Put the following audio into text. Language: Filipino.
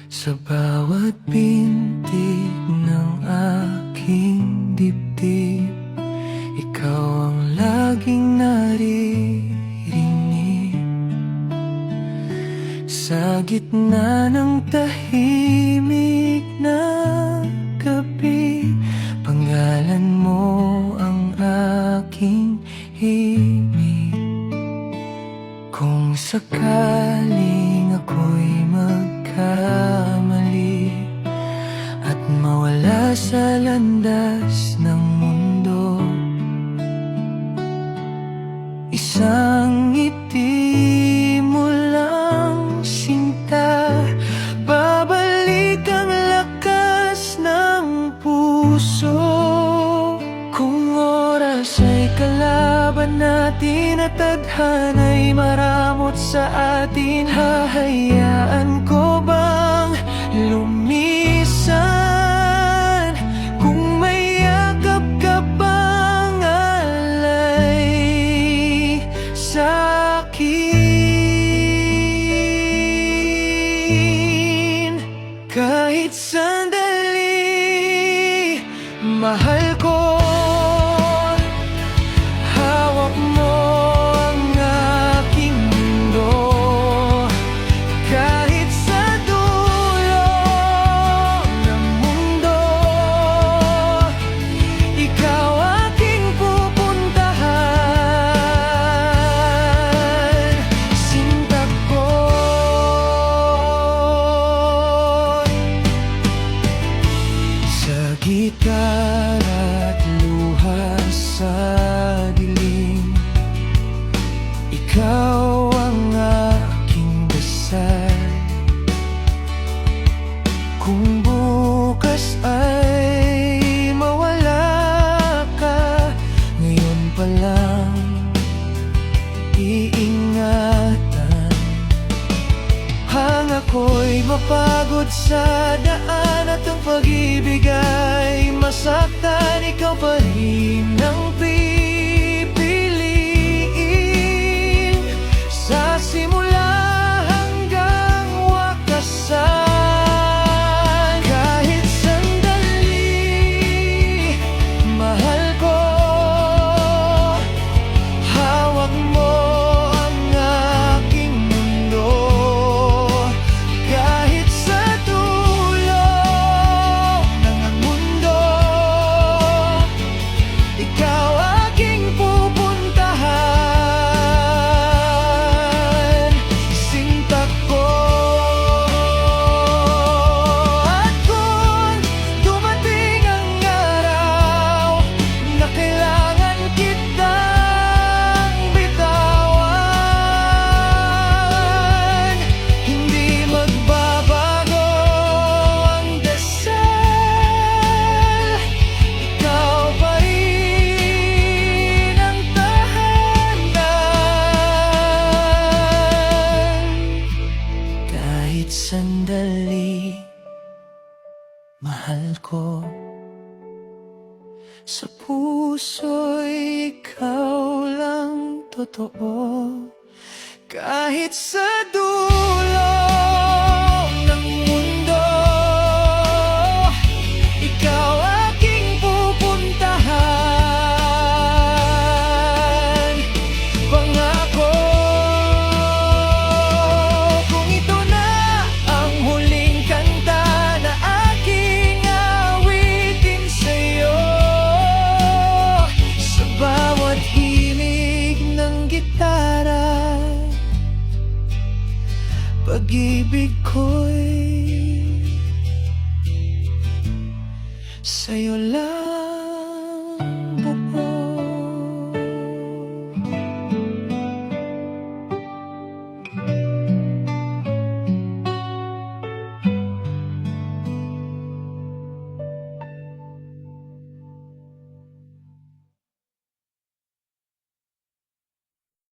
Sa bawat pintig ng aking dibdib, ikaw ang laging naririnig. Sa gitna ng tahimik na gabi, pangalan mo ang aking himig. Kung sakaling ako'y magkamali at mawala sa landas ng mundo, isang ngiti mo lang, sinta, babalik ang lakas ng puso. Kung oras ay kalaban natin at tadhana'y maramot sa atin, hahayaan ko bang lumisan? Kung may yakap ka bang alay sa'kin, kahit sandali, mahal ko. Hawak mo ang aking mundo, kahit sa dulo ng mundo, ikaw aking pupuntahan. Sinta ko, sa gitara at luha sa dilim, ikaw ang aking dasal. Kung bukas ay mawala ka, ngayon pa lang iingatan. Hang ako'y mapagod sa daan at ang pag-ibig ay masaktan, ikaw pa rin ang pipiliin. Sa simula hanggang wakasan, kahit sandali, mahal ko. Hawak mo ang aking mundo, kahit sa dulo ng mundo, ikaw aking pupuntahan. Sinta ko, at kung dumating ang araw na kailangan kitang bitawan, hindi magbabago ang dasal. Ikaw pa rin ang tahanan. Kahit sandali, mahal ko. Sa puso'y ikaw lang totoo, kahit sa dulo ng mundo, ikaw aking pupuntahan. Pangako, kung ito na ang huling kanta na aking awitin sa'yo, sa bawat himig ng gitara, pag-ibig ko'y sa'yo lang buo.